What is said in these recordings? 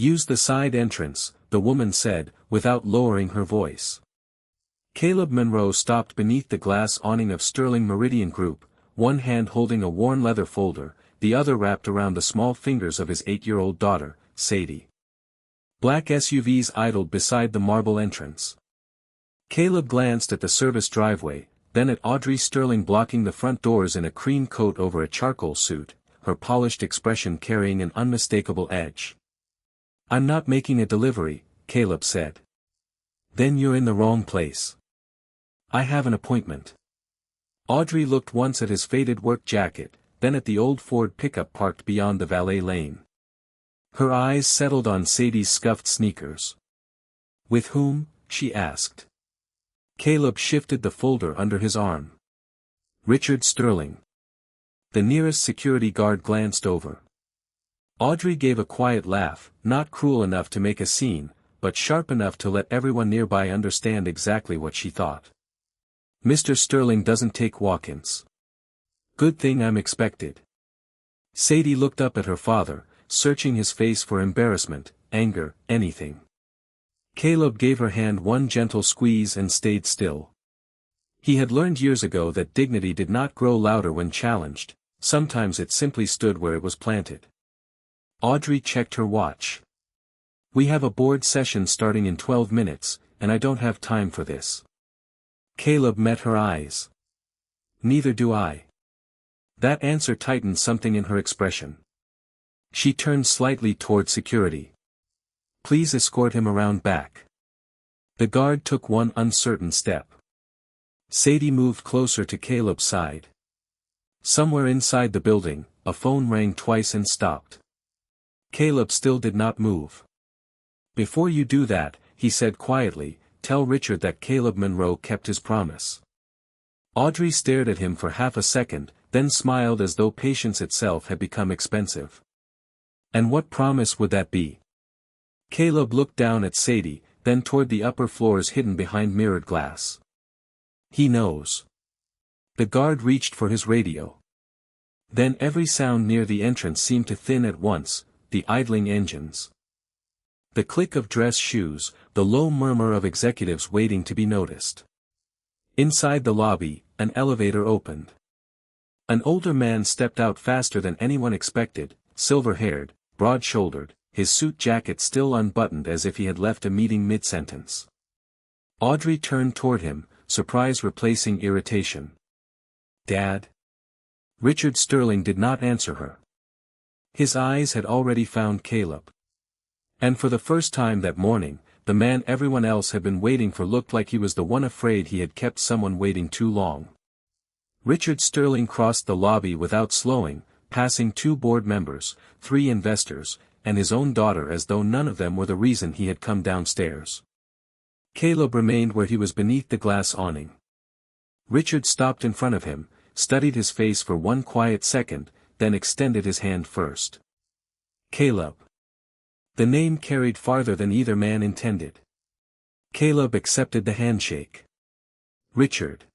Use the side entrance, the woman said, without lowering her voice. Caleb Monroe stopped beneath the glass awning of Sterling Meridian Group, one hand holding a worn leather folder, the other wrapped around the small fingers of his 8-year-old daughter, Sadie. Black SUVs idled beside the marble entrance. Caleb glanced at the service driveway, then at Audrey Sterling blocking the front doors in a cream coat over a charcoal suit, her polished expression carrying an unmistakable edge. "I'm not making a delivery," Caleb said. "Then you're in the wrong place. I have an appointment." Audrey looked once at his faded work jacket, then at the old Ford pickup parked beyond the valet lane. Her eyes settled on Sadie's scuffed sneakers. "With whom?" she asked. Caleb shifted the folder under his arm. "Richard Sterling." The nearest security guard glanced over. Audrey gave a quiet laugh, not cruel enough to make a scene, but sharp enough to let everyone nearby understand exactly what she thought. "Mr. Sterling doesn't take walk-ins. Good thing I'm expected." Sadie looked up at her father, searching his face for embarrassment, anger, anything. Caleb gave her hand one gentle squeeze and stayed still. He had learned years ago that dignity did not grow louder when challenged, sometimes it simply stood where it was planted. Audrey checked her watch. "We have a board session starting in 12 minutes, and I don't have time for this." Caleb met her eyes. "Neither do I." That answer tightened something in her expression. She turned slightly toward security. "Please escort him around back." The guard took one uncertain step. Sadie moved closer to Caleb's side. Somewhere inside the building, a phone rang twice and stopped. Caleb still did not move. "Before you do that," he said quietly, "tell Richard that Caleb Monroe kept his promise." Audrey stared at him for half a second, then smiled as though patience itself had become expensive. "And what promise would that be?" Caleb looked down at Sadie, then toward the upper floors hidden behind mirrored glass. "He knows." The guard reached for his radio. Then every sound near the entrance seemed to thin at once, the idling engines, the click of dress shoes, the low murmur of executives waiting to be noticed. Inside the lobby, an elevator opened. An older man stepped out faster than anyone expected, silver-haired, broad-shouldered, his suit jacket still unbuttoned as if he had left a meeting mid-sentence. Audrey turned toward him, surprise replacing irritation. "Dad?" Richard Sterling did not answer her. His eyes had already found Caleb. And for the first time that morning, the man everyone else had been waiting for looked like he was the one afraid he had kept someone waiting too long. Richard Sterling crossed the lobby without slowing, passing 2 board members, 3 investors, and his own daughter as though none of them were the reason he had come downstairs. Caleb remained where he was beneath the glass awning. Richard stopped in front of him, studied his face for one quiet second, then extended his hand first. "Caleb." The name carried farther than either man intended. Caleb accepted the handshake. "Richard."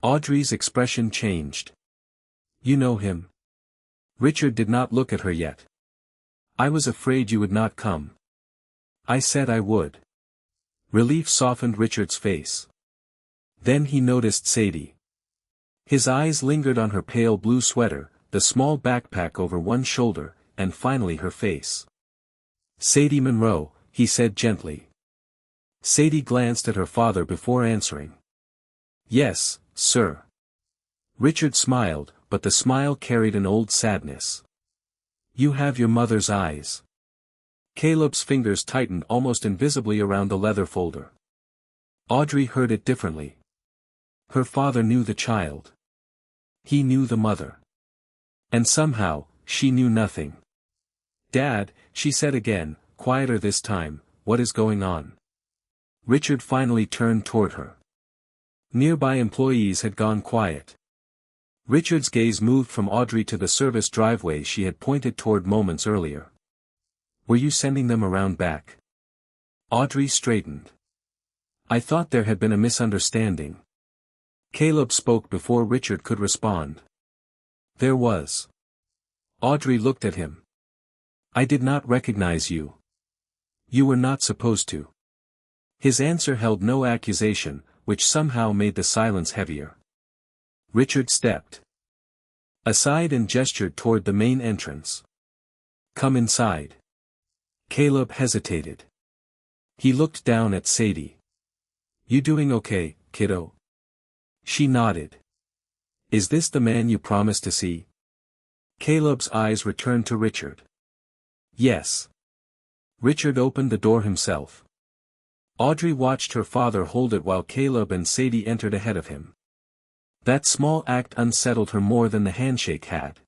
Audrey's expression changed. "You know him?" Richard did not look at her yet. "I was afraid you would not come." "I said I would." Relief softened Richard's face. Then he noticed Sadie. His eyes lingered on her pale blue sweater, the small backpack over one shoulder, and finally her face. "Sadie Monroe," he said gently. Sadie glanced at her father before answering. "Yes, sir." Richard smiled, but the smile carried an old sadness. "You have your mother's eyes." Caleb's fingers tightened almost invisibly around the leather folder. Audrey heard it differently. Her father knew the child. He knew the mother. And somehow, she knew nothing. "Dad," she said again, quieter this time, "what is going on?" Richard finally turned toward her. Nearby employees had gone quiet. Richard's gaze moved from Audrey to the service driveway she had pointed toward moments earlier. "Were you sending them around back?" Audrey straightened. "I thought there had been a misunderstanding." Caleb spoke before Richard could respond. "There was." Audrey looked at him. "I did not recognize you." You were not supposed to. His answer held no accusation, which somehow made the silence heavier. Richard stepped aside and gestured toward the main entrance. Come inside. Caleb hesitated. He looked down at Sadie. You doing okay, kiddo? She nodded. Is this the man you promised to see? Caleb's eyes returned to Richard. Yes. Richard opened the door himself. Audrey watched her father hold it while Caleb and Sadie entered ahead of him. That small act unsettled her more than the handshake had.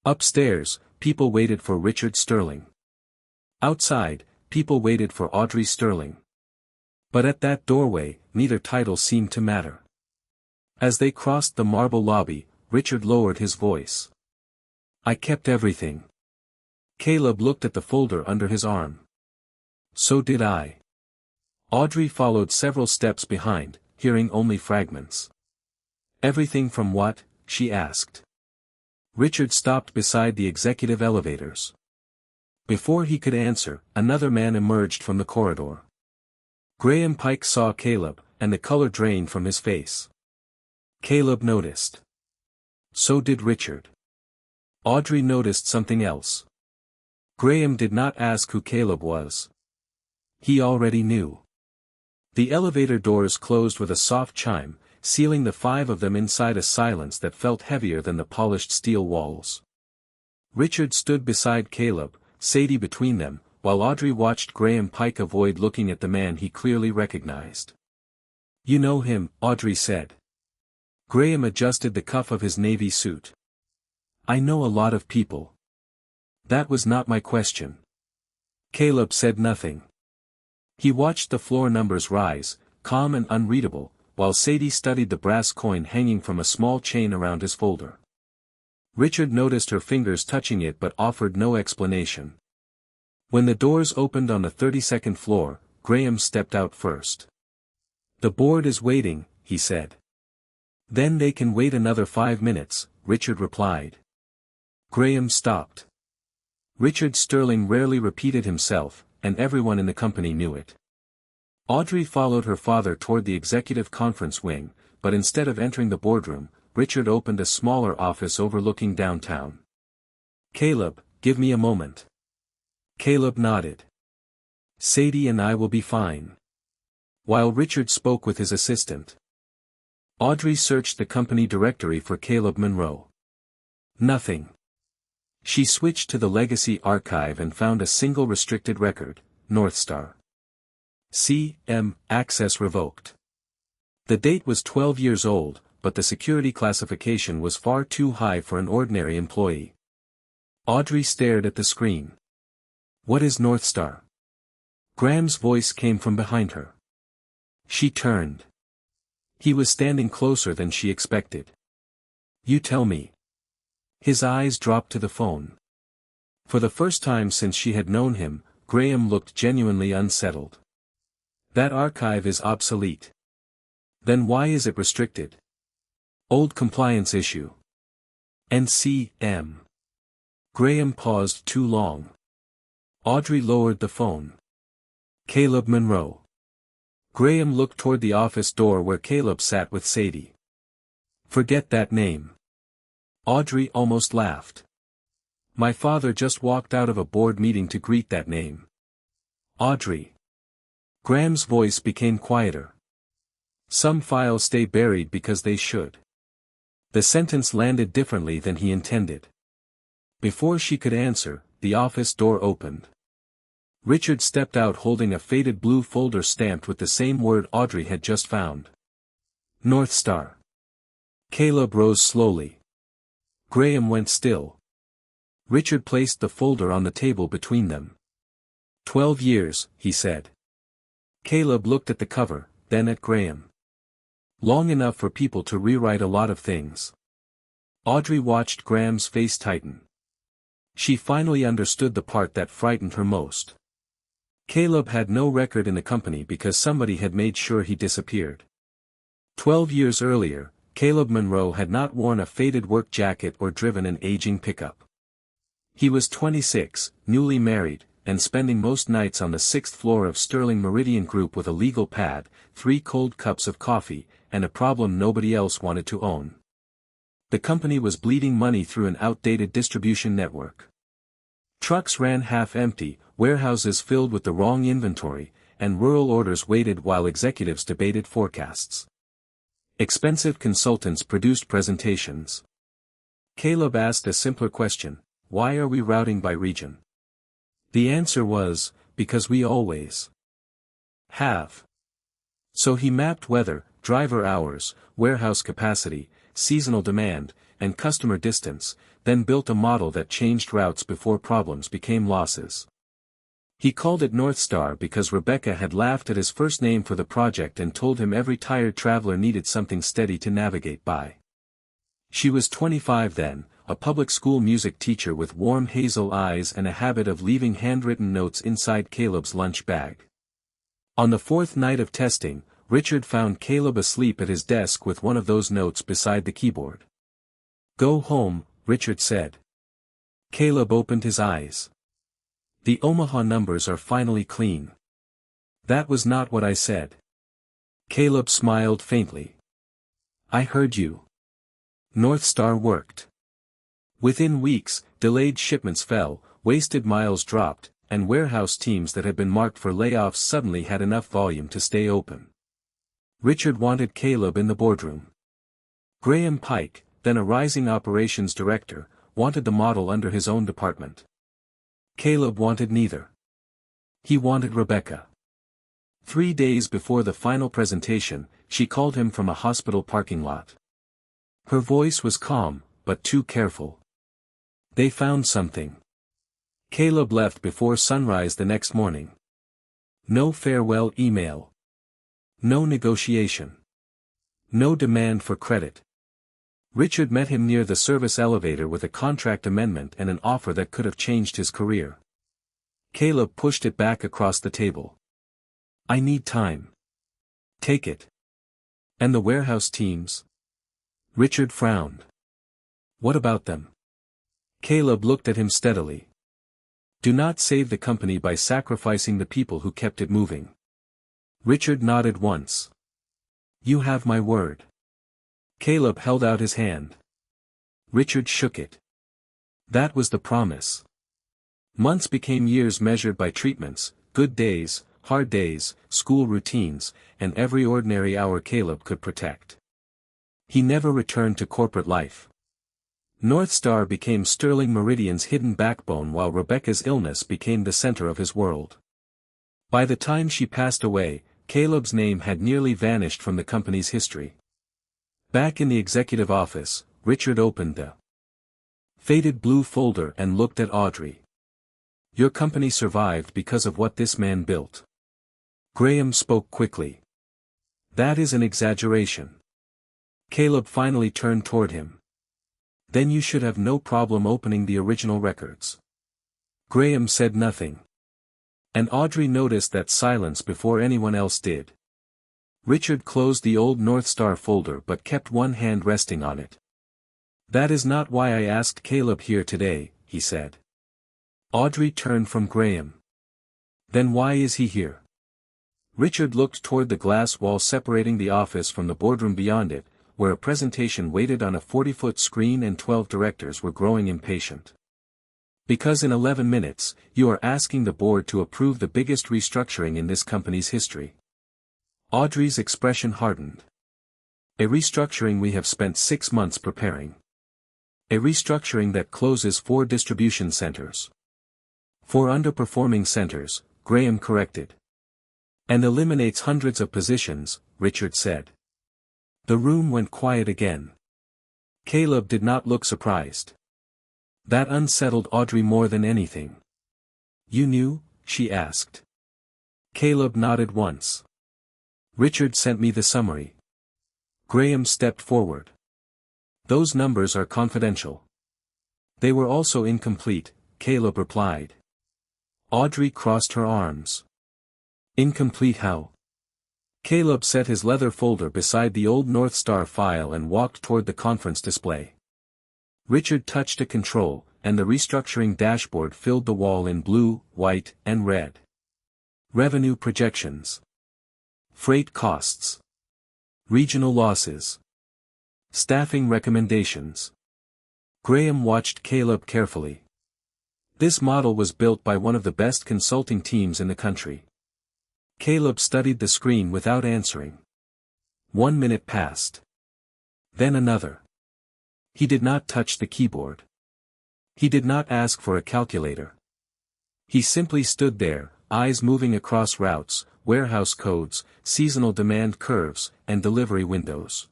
Upstairs, people waited for Richard Sterling. Outside, people waited for Audrey Sterling. But at that doorway, neither title seemed to matter. As they crossed the marble lobby, Richard lowered his voice. I kept everything. Caleb looked at the folder under his arm. So did I. Audrey followed several steps behind, hearing only fragments. Everything from what? She asked. Richard stopped beside the executive elevators. Before he could answer, another man emerged from the corridor. Graham Pike saw Caleb, and the color drained from his face. Caleb noticed. So did Richard. Audrey noticed something else. Graham did not ask who Caleb was. He already knew. The elevator doors closed with a soft chime, sealing the five of them inside a silence that felt heavier than the polished steel walls. Richard stood beside Caleb, Sadie between them, while Audrey watched Graham Pike avoid looking at the man he clearly recognized. You know him, Audrey said. Graham adjusted the cuff of his navy suit. I know a lot of people. That was not my question. Caleb said nothing. He watched the floor numbers rise, calm and unreadable, while Sadie studied the brass coin hanging from a small chain around his folder. Richard noticed her fingers touching it but offered no explanation. When the doors opened on the 32nd floor, Graham stepped out first. The board is waiting, he said. Then they can wait another 5 minutes, Richard replied. Graham stopped. Richard Sterling rarely repeated himself, and everyone in the company knew it. Audrey followed her father toward the executive conference wing, but instead of entering the boardroom, Richard opened a smaller office overlooking downtown. Caleb, give me a moment. Caleb nodded. Sadie and I will be fine. While Richard spoke with his assistant, Audrey searched the company directory for Caleb Monroe. Nothing. She switched to the Legacy Archive and found a single restricted record, Northstar. C.M. Access revoked. The date was 12 years old, but the security classification was far too high for an ordinary employee. Audrey stared at the screen. What is Northstar? Graham's voice came from behind her. She turned. He was standing closer than she expected. You tell me. His eyes dropped to the phone. For the first time since she had known him, Graham looked genuinely unsettled. That archive is obsolete. Then why is it restricted? Old compliance issue. NCM. Graham paused too long. Audrey lowered the phone. Caleb Monroe. Graham looked toward the office door where Caleb sat with Sadie. Forget that name. Audrey almost laughed. My father just walked out of a board meeting to greet that name. Audrey. Graham's voice became quieter. Some files stay buried because they should. The sentence landed differently than he intended. Before she could answer, the office door opened. Richard stepped out holding a faded blue folder stamped with the same word Audrey had just found. Northstar. Caleb rose slowly. Graham went still. Richard placed the folder on the table between them. 12 years, he said. Caleb looked at the cover, then at Graham. Long enough for people to rewrite a lot of things. Audrey watched Graham's face tighten. She finally understood the part that frightened her most. Caleb had no record in the company because somebody had made sure he disappeared. 12 years earlier, Caleb Monroe had not worn a faded work jacket or driven an aging pickup. He was 26, newly married, and spending most nights on the 6th floor of Sterling Meridian Group with a legal pad, 3 cold cups of coffee, and a problem nobody else wanted to own. The company was bleeding money through an outdated distribution network. Trucks ran half-empty, warehouses filled with the wrong inventory, and rural orders waited while executives debated forecasts. Expensive consultants produced presentations. Caleb asked a simpler question: why are we routing by region? The answer was, because we always have. So he mapped weather, driver hours, warehouse capacity, seasonal demand, and customer distance, then built a model that changed routes before problems became losses. He called it North Star because Rebecca had laughed at his first name for the project and told him every tired traveler needed something steady to navigate by. She was 25 then, a public school music teacher with warm hazel eyes and a habit of leaving handwritten notes inside Caleb's lunch bag. On the 4th night of testing, Richard found Caleb asleep at his desk with one of those notes beside the keyboard. "Go home," Richard said. Caleb opened his eyes. "The Omaha numbers are finally clean." "That was not what I said." Caleb smiled faintly. "I heard you." North Star worked. Within weeks, delayed shipments fell, wasted miles dropped, and warehouse teams that had been marked for layoffs suddenly had enough volume to stay open. Richard wanted Caleb in the boardroom. Graham Pike, then a rising operations director, wanted the model under his own department. Caleb wanted neither. He wanted Rebecca. 3 days before the final presentation, she called him from a hospital parking lot. Her voice was calm, but too careful. They found something. Caleb left before sunrise the next morning. No farewell email. No negotiation. No demand for credit. Richard met him near the service elevator with a contract amendment and an offer that could have changed his career. Caleb pushed it back across the table. "I need time." "Take it." "And the warehouse teams?" Richard frowned. "What about them?" Caleb looked at him steadily. "Do not save the company by sacrificing the people who kept it moving." Richard nodded once. "You have my word." Caleb held out his hand. Richard shook it. That was the promise. Months became years measured by treatments, good days, hard days, school routines, and every ordinary hour Caleb could protect. He never returned to corporate life. North Star became Sterling Meridian's hidden backbone while Rebecca's illness became the center of his world. By the time she passed away, Caleb's name had nearly vanished from the company's history. Back in the executive office, Richard opened the faded blue folder and looked at Audrey. "Your company survived because of what this man built." Graham spoke quickly. "That is an exaggeration." Caleb finally turned toward him. "Then you should have no problem opening the original records." Graham said nothing. And Audrey noticed that silence before anyone else did. Richard closed the old North Star folder but kept one hand resting on it. "That is not why I asked Caleb here today," he said. Audrey turned from Graham. "Then why is he here?" Richard looked toward the glass wall separating the office from the boardroom beyond it, where a presentation waited on a 40-foot screen and 12 directors were growing impatient. "Because in 11 minutes, you are asking the board to approve the biggest restructuring in this company's history." Audrey's expression hardened. "A restructuring we have spent 6 months preparing. A restructuring that closes 4 distribution centers. 4 underperforming centers," Graham corrected. "And eliminates hundreds of positions," Richard said. The room went quiet again. Caleb did not look surprised. That unsettled Audrey more than anything. "You knew?" she asked. Caleb nodded once. "Richard sent me the summary." Graham stepped forward. "Those numbers are confidential." "They were also incomplete," Caleb replied. Audrey crossed her arms. "Incomplete how?" Caleb set his leather folder beside the old North Star file and walked toward the conference display. Richard touched a control, and the restructuring dashboard filled the wall in blue, white, and red. Revenue projections. Freight costs. Regional losses. Staffing recommendations. Graham watched Caleb carefully. This model was built by one of the best consulting teams in the country. Caleb studied the screen without answering. 1 minute passed. Then another. He did not touch the keyboard. He did not ask for a calculator. He simply stood there, eyes moving across routes, warehouse codes, seasonal demand curves, and delivery windows.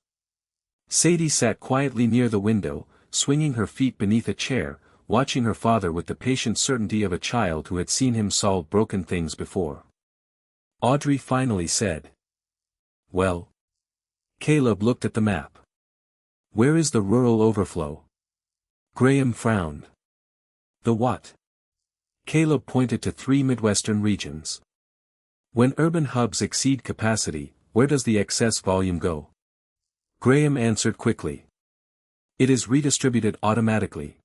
Sadie sat quietly near the window, swinging her feet beneath a chair, watching her father with the patient certainty of a child who had seen him solve broken things before. Audrey finally said, "Well?" Caleb looked at the map. "Where is the rural overflow?" Graham frowned. "The what?" Caleb pointed to 3 Midwestern regions. "When urban hubs exceed capacity, where does the excess volume go?" Graham answered quickly. "It is redistributed automatically."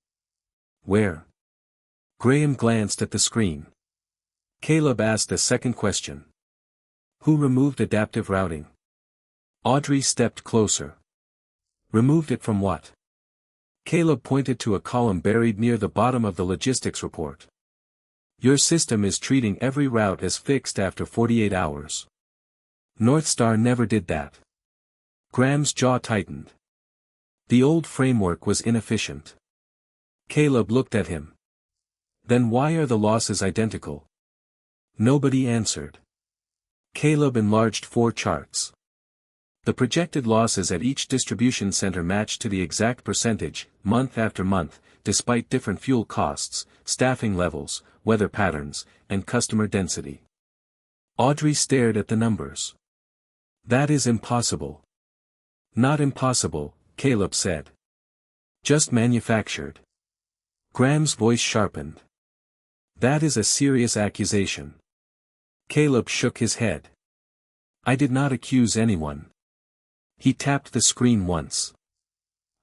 "Where?" Graham glanced at the screen. Caleb asked a second question. "Who removed adaptive routing?" Audrey stepped closer. "Removed it from what?" Caleb pointed to a column buried near the bottom of the logistics report. "Your system is treating every route as fixed after 48 hours. Northstar never did that." Graham's jaw tightened. The old framework was inefficient. Caleb looked at him. "Then why are the losses identical?" Nobody answered. Caleb enlarged 4 charts. The projected losses at each distribution center matched to the exact percentage, month after month, despite different fuel costs, staffing levels, weather patterns, and customer density. Audrey stared at the numbers. "That is impossible." "Not impossible," Caleb said. "Just manufactured." Graham's voice sharpened. "That is a serious accusation." Caleb shook his head. "I did not accuse anyone." He tapped the screen once.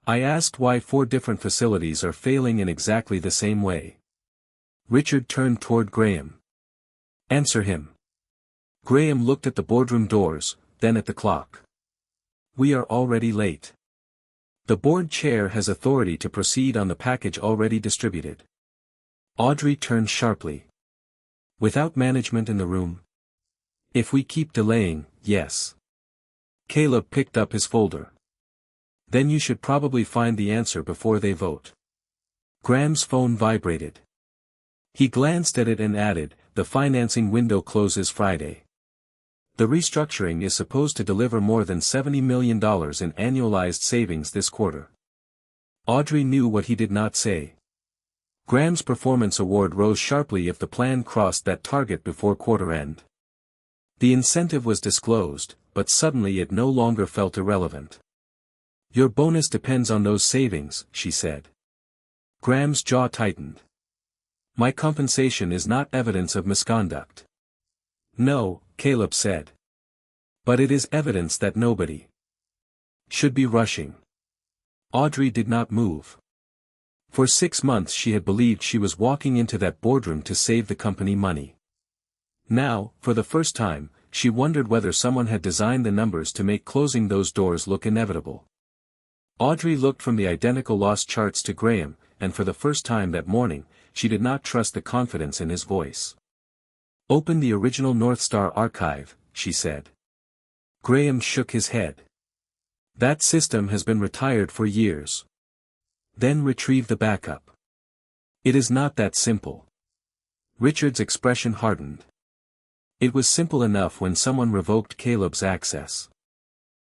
"I asked why 4 different facilities are failing in exactly the same way." Richard turned toward Graham. "Answer him." Graham looked at the boardroom doors, then at the clock. "We are already late. The board chair has authority to proceed on the package already distributed." Audrey turned sharply. "Without management in the room?" "If we keep delaying, yes." Caleb picked up his folder. "Then you should probably find the answer before they vote." Graham's phone vibrated. He glanced at it and added, "The financing window closes Friday. The restructuring is supposed to deliver more than $70 million in annualized savings this quarter." Audrey knew what he did not say. Graham's performance award rose sharply if the plan crossed that target before quarter end. The incentive was disclosed, but suddenly it no longer felt irrelevant. "Your bonus depends on those savings," she said. Graham's jaw tightened. "My compensation is not evidence of misconduct." "No," Caleb said. "But it is evidence that nobody should be rushing." Audrey did not move. For 6 months she had believed she was walking into that boardroom to save the company money. Now, for the first time, she wondered whether someone had designed the numbers to make closing those doors look inevitable. Audrey looked from the identical loss charts to Graham, and for the first time that morning, she did not trust the confidence in his voice. "Open the original Northstar archive," she said. Graham shook his head. "That system has been retired for years." "Then retrieve the backup." "It is not that simple." Richard's expression hardened. It was simple enough when someone revoked Caleb's access.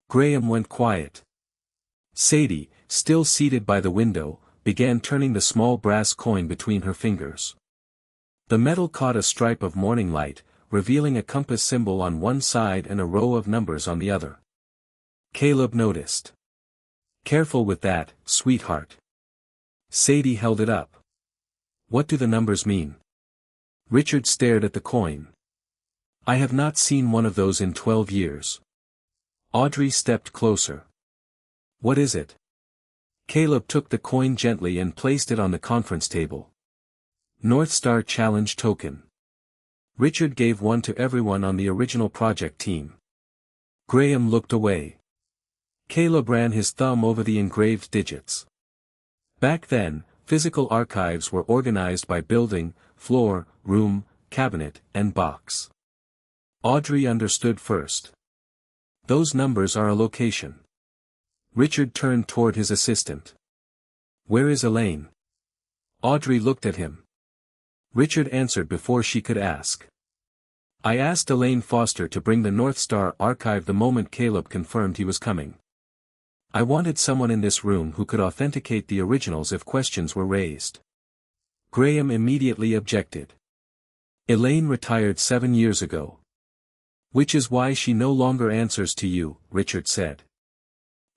Graham went quiet. Sadie, still seated by the window, began turning the small brass coin between her fingers. The metal caught a stripe of morning light, revealing a compass symbol on one side and a row of numbers on the other. Caleb noticed. "Careful with that, sweetheart." Sadie held it up. "What do the numbers mean?" Richard stared at the coin. "I have not seen one of those in 12 years. Audrey stepped closer. "What is it?" Caleb took the coin gently and placed it on the conference table. North Star Challenge Token. Richard gave one to everyone on the original project team. Graham looked away. Caleb ran his thumb over the engraved digits. Back then, physical archives were organized by building, floor, room, cabinet, and box. Audrey understood first. Those numbers are a location. Richard turned toward his assistant. Where is Elaine? Audrey looked at him. Richard answered before she could ask. I asked Elaine Foster to bring the North Star archive the moment Caleb confirmed he was coming. I wanted someone in this room who could authenticate the originals if questions were raised. Graham immediately objected. Elaine retired 7 years ago. Which is why she no longer answers to you, Richard said.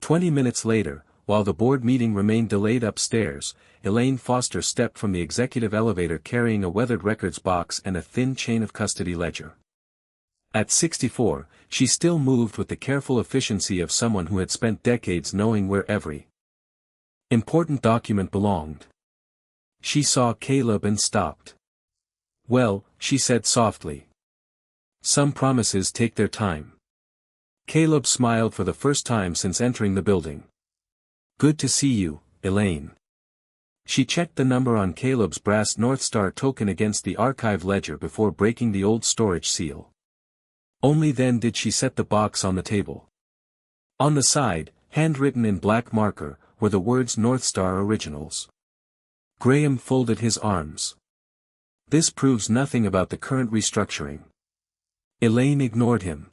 20 minutes later, while the board meeting remained delayed upstairs, Elaine Foster stepped from the executive elevator carrying a weathered records box and a thin chain of custody ledger. At 64, she still moved with the careful efficiency of someone who had spent decades knowing where every important document belonged. She saw Caleb and stopped. Well, she said softly. Some promises take their time. Caleb smiled for the first time since entering the building. Good to see you, Elaine. She checked the number on Caleb's brass North Star token against the archive ledger before breaking the old storage seal. Only then did she set the box on the table. On the side, handwritten in black marker, were the words North Star Originals. Graham folded his arms. This proves nothing about the current restructuring. Elaine ignored him.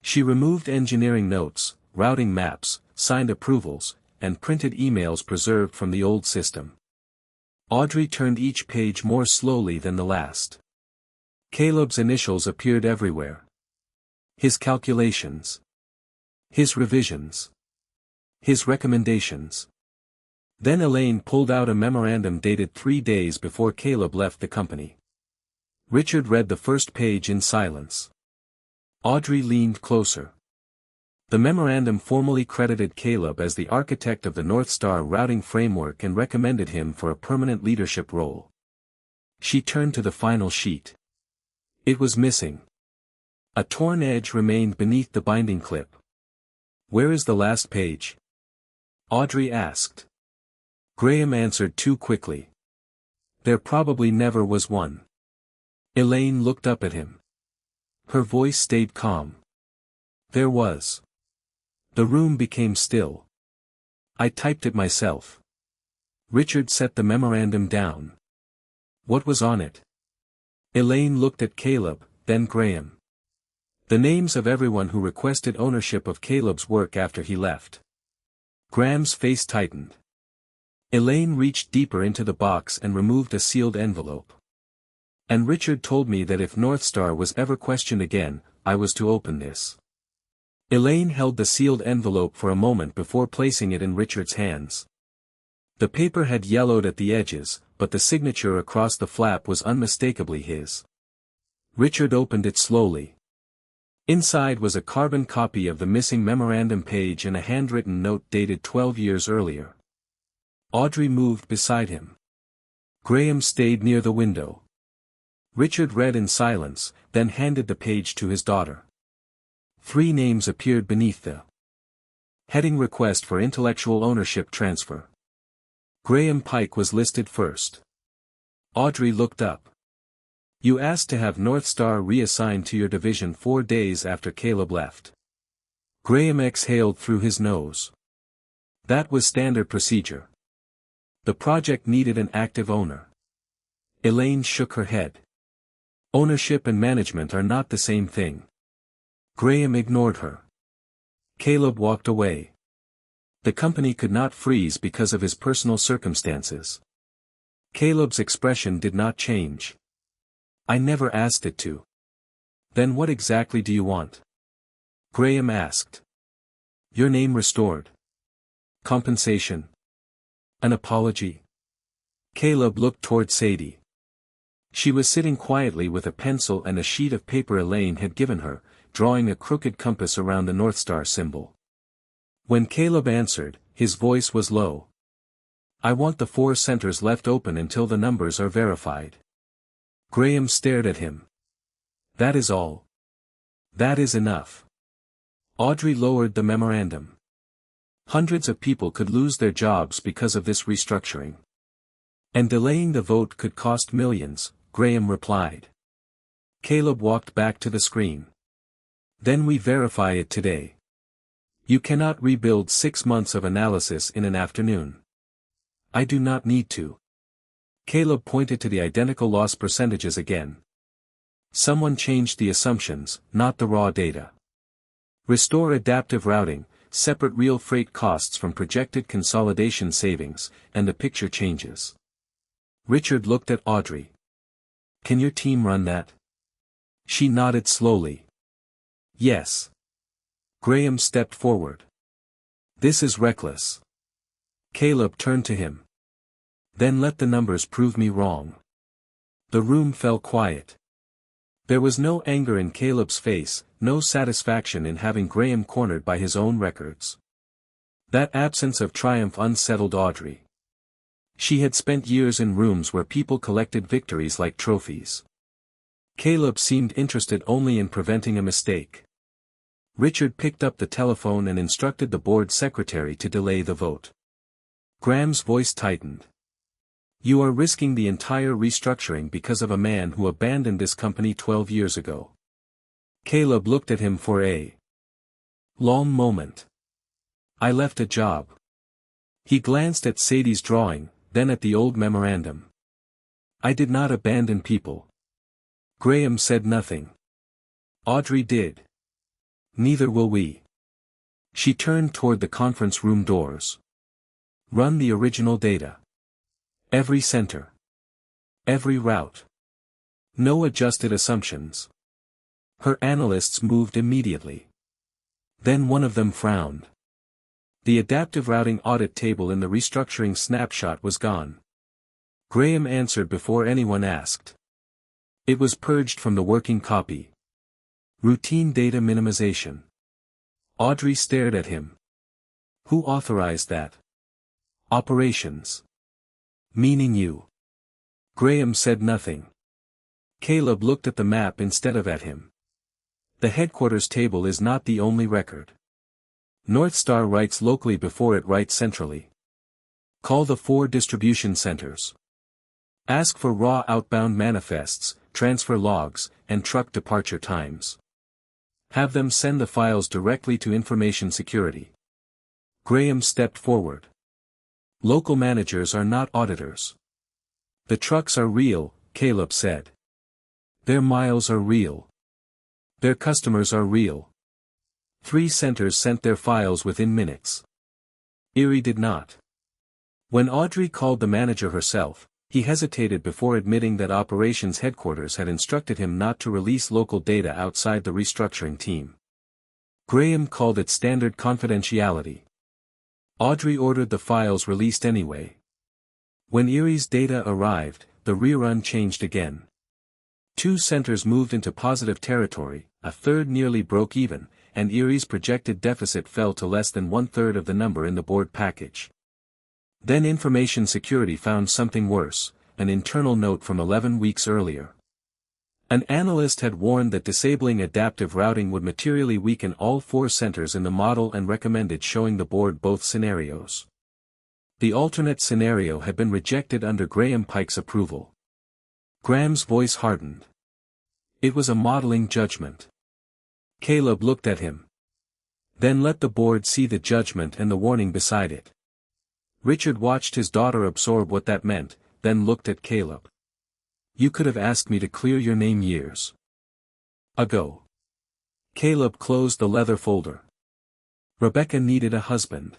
She removed engineering notes, routing maps, signed approvals, and printed emails preserved from the old system. Audrey turned each page more slowly than the last. Caleb's initials appeared everywhere. His calculations. His revisions. His recommendations. Then Elaine pulled out a memorandum dated 3 days before Caleb left the company. Richard read the first page in silence. Audrey leaned closer. The memorandum formally credited Caleb as the architect of the North Star routing framework and recommended him for a permanent leadership role. She turned to the final sheet. It was missing. A torn edge remained beneath the binding clip. Where is the last page? Audrey asked. Graham answered too quickly. There probably never was one. Elaine looked up at him. Her voice stayed calm. There was. The room became still. I typed it myself. Richard set the memorandum down. What was on it? Elaine looked at Caleb, then Graham. The names of everyone who requested ownership of Caleb's work after he left. Graham's face tightened. Elaine reached deeper into the box and removed a sealed envelope. And Richard told me that if North Star was ever questioned again, I was to open this. Elaine held the sealed envelope for a moment before placing it in Richard's hands. The paper had yellowed at the edges, but the signature across the flap was unmistakably his. Richard opened it slowly. Inside was a carbon copy of the missing memorandum page and a handwritten note dated 12 years earlier. Audrey moved beside him. Graham stayed near the window. Richard read in silence, then handed the page to his daughter. 3 names appeared beneath the heading Request for Intellectual Ownership Transfer. Graham Pike was listed first. Audrey looked up. You asked to have North Star reassigned to your division 4 days after Caleb left. Graham exhaled through his nose. That was standard procedure. The project needed an active owner. Elaine shook her head. Ownership and management are not the same thing. Graham ignored her. Caleb walked away. The company could not freeze because of his personal circumstances. Caleb's expression did not change. I never asked it to. Then what exactly do you want? Graham asked. Your name restored. Compensation. An apology. Caleb looked toward Sadie. She was sitting quietly with a pencil and a sheet of paper Elaine had given her, drawing a crooked compass around the North Star symbol. When Caleb answered, his voice was low. I want the 4 centers left open until the numbers are verified. Graham stared at him. That is all. That is enough. Audrey lowered the memorandum. Hundreds of people could lose their jobs because of this restructuring. And delaying the vote could cost millions, Graham replied. Caleb walked back to the screen. Then we verify it today. You cannot rebuild 6 months of analysis in an afternoon. I do not need to. Caleb pointed to the identical loss percentages again. Someone changed the assumptions, not the raw data. Restore adaptive routing, separate real freight costs from projected consolidation savings, and the picture changes. Richard looked at Audrey. Can your team run that? She nodded slowly. Yes. Graham stepped forward. This is reckless. Caleb turned to him. Then let the numbers prove me wrong. The room fell quiet. There was no anger in Caleb's face, no satisfaction in having Graham cornered by his own records. That absence of triumph unsettled Audrey. She had spent years in rooms where people collected victories like trophies. Caleb seemed interested only in preventing a mistake. Richard picked up the telephone and instructed the board secretary to delay the vote. Graham's voice tightened. You are risking the entire restructuring because of a man who abandoned this company 12 years ago. Caleb looked at him for a long moment. I left a job. He glanced at Sadie's drawing, then at the old memorandum. I did not abandon people. Graham said nothing. Audrey did. Neither will we. She turned toward the conference room doors. Run the original data. Every center. Every route. No adjusted assumptions. Her analysts moved immediately. Then one of them frowned. The adaptive routing audit table in the restructuring snapshot was gone. Graham answered before anyone asked. It was purged from the working copy. Routine data minimization. Audrey stared at him. Who authorized that? Operations. Meaning you. Graham said nothing. Caleb looked at the map instead of at him. The headquarters table is not the only record. North Star writes locally before it writes centrally. Call the 4 distribution centers. Ask for raw outbound manifests, transfer logs, and truck departure times. Have them send the files directly to information security. Graham stepped forward. Local managers are not auditors. The trucks are real, Caleb said. Their miles are real. Their customers are real. 3 centers sent their files within minutes. Erie did not. When Audrey called the manager herself, he hesitated before admitting that operations headquarters had instructed him not to release local data outside the restructuring team. Graham called it standard confidentiality. Audrey ordered the files released anyway. When Erie's data arrived, the rerun changed again. 2 centers moved into positive territory, a third nearly broke even, and Erie's projected deficit fell to less than 1/3 of the number in the board package. Then information security found something worse, an internal note from 11 weeks earlier. An analyst had warned that disabling adaptive routing would materially weaken all 4 centers in the model and recommended showing the board both scenarios. The alternate scenario had been rejected under Graham Pike's approval. Graham's voice hardened. It was a modeling judgment. Caleb looked at him. Then let the board see the judgment and the warning beside it. Richard watched his daughter absorb what that meant, then looked at Caleb. You could have asked me to clear your name years ago. Caleb closed the leather folder. Rebecca needed a husband.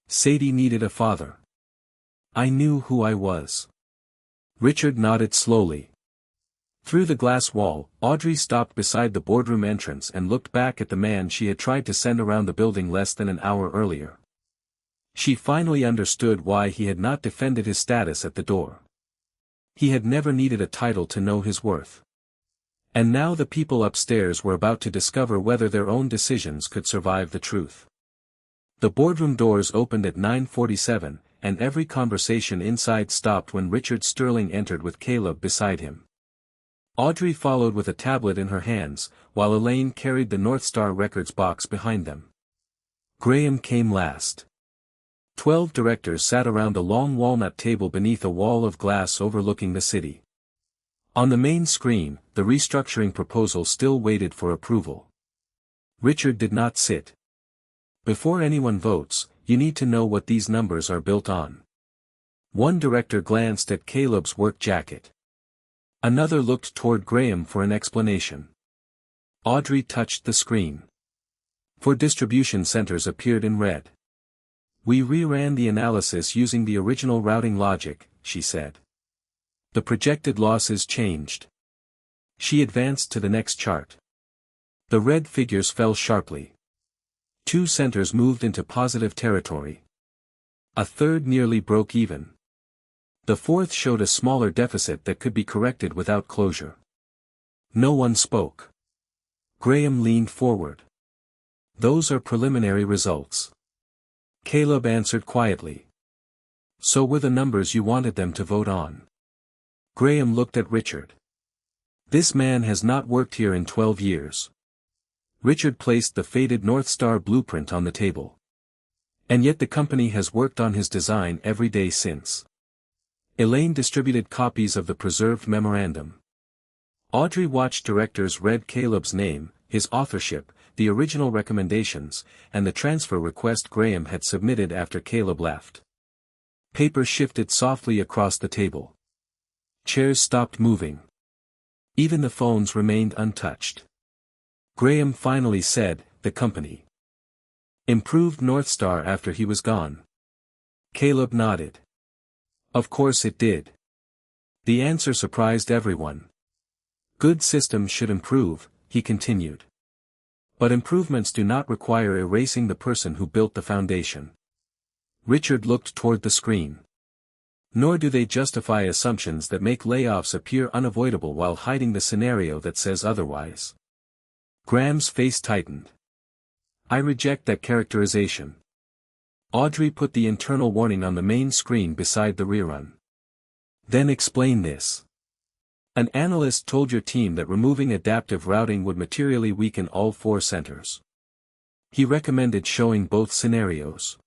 Sadie needed a father. I knew who I was. Richard nodded slowly. Through the glass wall, Audrey stopped beside the boardroom entrance and looked back at the man she had tried to send around the building less than an hour earlier. She finally understood why he had not defended his status at the door. He had never needed a title to know his worth. And now the people upstairs were about to discover whether their own decisions could survive the truth. The boardroom doors opened at 9:47, and every conversation inside stopped when Richard Sterling entered with Caleb beside him. Audrey followed with a tablet in her hands, while Elaine carried the North Star Records box behind them. Graham came last. 12 directors sat around a long walnut table beneath a wall of glass overlooking the city. On the main screen, the restructuring proposal still waited for approval. Richard did not sit. Before anyone votes, you need to know what these numbers are built on. One director glanced at Caleb's work jacket. Another looked toward Graham for an explanation. Audrey touched the screen. 4 distribution centers appeared in red. We reran the analysis using the original routing logic, she said. The projected losses changed. She advanced to the next chart. The red figures fell sharply. 2 centers moved into positive territory. A third nearly broke even. The fourth showed a smaller deficit that could be corrected without closure. No one spoke. Graham leaned forward. Those are preliminary results. Caleb answered quietly. So were the numbers you wanted them to vote on. Graham looked at Richard. This man has not worked here in 12 years. Richard placed the faded North Star blueprint on the table. And yet the company has worked on his design every day since. Elaine distributed copies of the preserved memorandum. Audrey watched directors read Caleb's name, his authorship, the original recommendations, and the transfer request Graham had submitted after Caleb left. Paper shifted softly across the table. Chairs stopped moving. Even the phones remained untouched. Graham finally said, "The company improved North Star after he was gone." Caleb nodded. Of course it did. The answer surprised everyone. Good systems should improve, he continued. But improvements do not require erasing the person who built the foundation. Richard looked toward the screen. Nor do they justify assumptions that make layoffs appear unavoidable while hiding the scenario that says otherwise. Graham's face tightened. I reject that characterization. Audrey put the internal warning on the main screen beside the rerun. Then explain this. An analyst told your team that removing adaptive routing would materially weaken all 4 centers. He recommended showing both scenarios.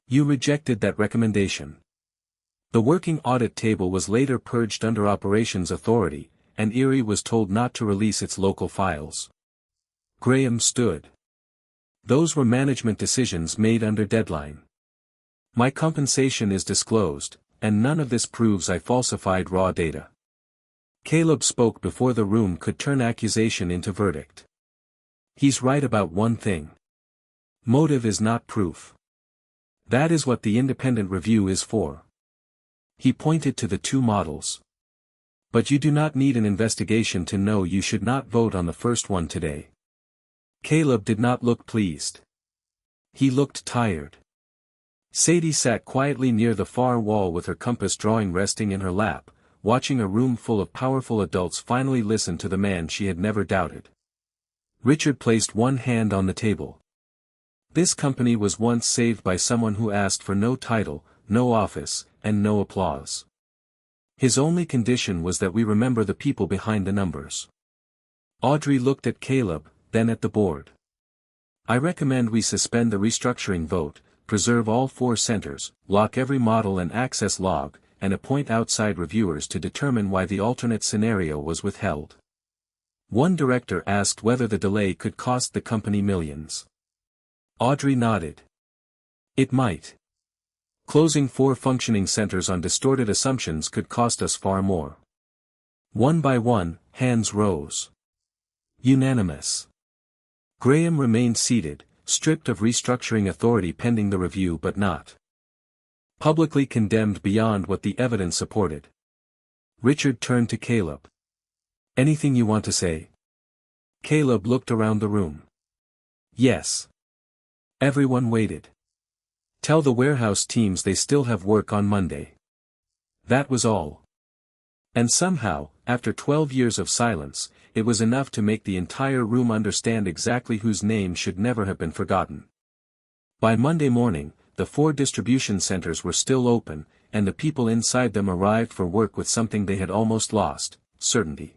You rejected that recommendation. The working audit table was later purged under Operations Authority, and Erie was told not to release its local files. Graham stood. Those were management decisions made under deadline. My compensation is disclosed, and none of this proves I falsified raw data. Caleb spoke before the room could turn accusation into verdict. He's right about one thing. Motive is not proof. That is what the independent review is for. He pointed to the 2 models. But you do not need an investigation to know you should not vote on the first one today. Caleb did not look pleased. He looked tired. Sadie sat quietly near the far wall with her compass drawing resting in her lap, watching a room full of powerful adults finally listen to the man she had never doubted. Richard placed one hand on the table. This company was once saved by someone who asked for no title, no office, and no applause. His only condition was that we remember the people behind the numbers. Audrey looked at Caleb, then at the board. I recommend we suspend the restructuring vote, preserve all 4 centers, lock every model and access log, and appoint outside reviewers to determine why the alternate scenario was withheld. One director asked whether the delay could cost the company millions. Audrey nodded. It might. Closing 4 functioning centers on distorted assumptions could cost us far more. One by one, hands rose. Unanimous. Graham remained seated, stripped of restructuring authority pending the review but not publicly condemned beyond what the evidence supported. Richard turned to Caleb. Anything you want to say? Caleb looked around the room. Yes. Everyone waited. Tell the warehouse teams they still have work on Monday. That was all. And somehow, after 12 years of silence, it was enough to make the entire room understand exactly whose name should never have been forgotten. By Monday morning, the 4 distribution centers were still open, and the people inside them arrived for work with something they had almost lost: certainty.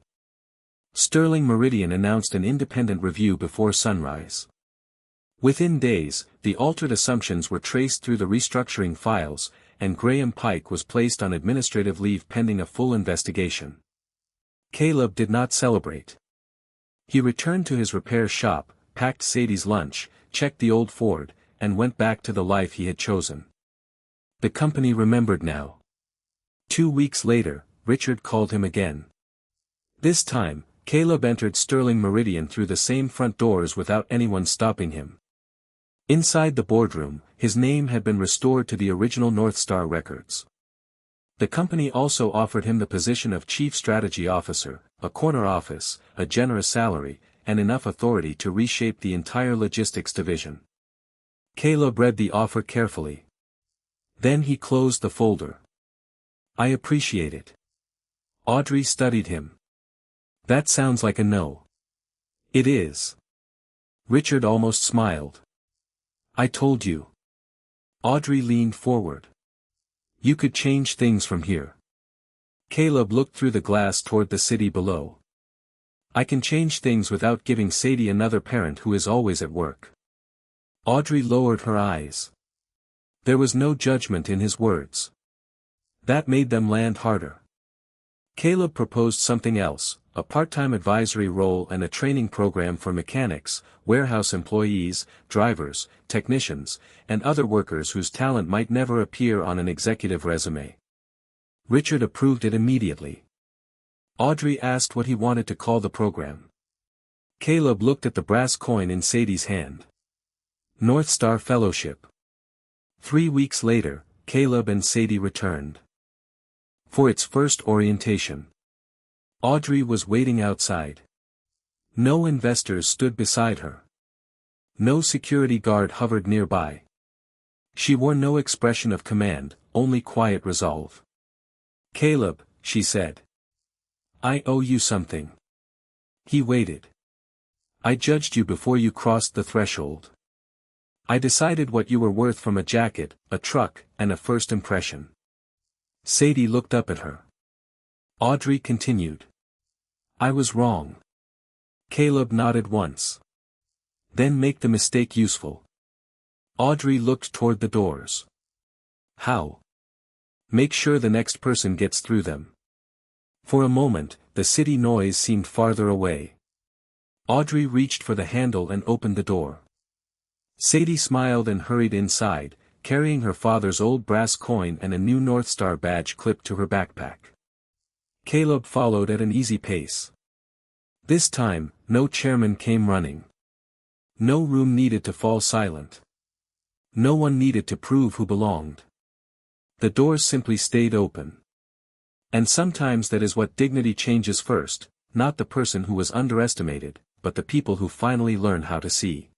Sterling Meridian announced an independent review before sunrise. Within days, the altered assumptions were traced through the restructuring files, and Graham Pike was placed on administrative leave pending a full investigation. Caleb did not celebrate. He returned to his repair shop, packed Sadie's lunch, checked the old Ford, and went back to the life he had chosen. The company remembered now. 2 weeks later, Richard called him again. This time, Caleb entered Sterling Meridian through the same front doors without anyone stopping him. Inside the boardroom, his name had been restored to the original North Star records. The company also offered him the position of Chief Strategy Officer, a corner office, a generous salary, and enough authority to reshape the entire logistics division. Caleb read the offer carefully. Then he closed the folder. "I appreciate it." Audrey studied him. "That sounds like a no." "It is." Richard almost smiled. "I told you." Audrey leaned forward. "You could change things from here." Caleb looked through the glass toward the city below. "I can change things without giving Sadie another parent who is always at work." Audrey lowered her eyes. There was no judgment in his words. That made them land harder. Caleb proposed something else: a part-time advisory role and a training program for mechanics, warehouse employees, drivers, technicians, and other workers whose talent might never appear on an executive resume. Richard approved it immediately. Audrey asked what he wanted to call the program. Caleb looked at the brass coin in Sadie's hand. North Star Fellowship. 3 weeks later, Caleb and Sadie returned. For its first orientation. Audrey was waiting outside. No investors stood beside her. No security guard hovered nearby. She wore no expression of command, only quiet resolve. "Caleb," she said. "I owe you something." He waited. "I judged you before you crossed the threshold. I decided what you were worth from a jacket, a truck, and a first impression." Sadie looked up at her. Audrey continued. "I was wrong." Caleb nodded once. "Then make the mistake useful." Audrey looked toward the doors. "How?" "Make sure the next person gets through them." For a moment, the city noise seemed farther away. Audrey reached for the handle and opened the door. Sadie smiled and hurried inside, carrying her father's old brass coin and a new North Star badge clipped to her backpack. Caleb followed at an easy pace. This time, no chairman came running. No room needed to fall silent. No one needed to prove who belonged. The doors simply stayed open. And sometimes that is what dignity changes first, not the person who was underestimated, but the people who finally learn how to see.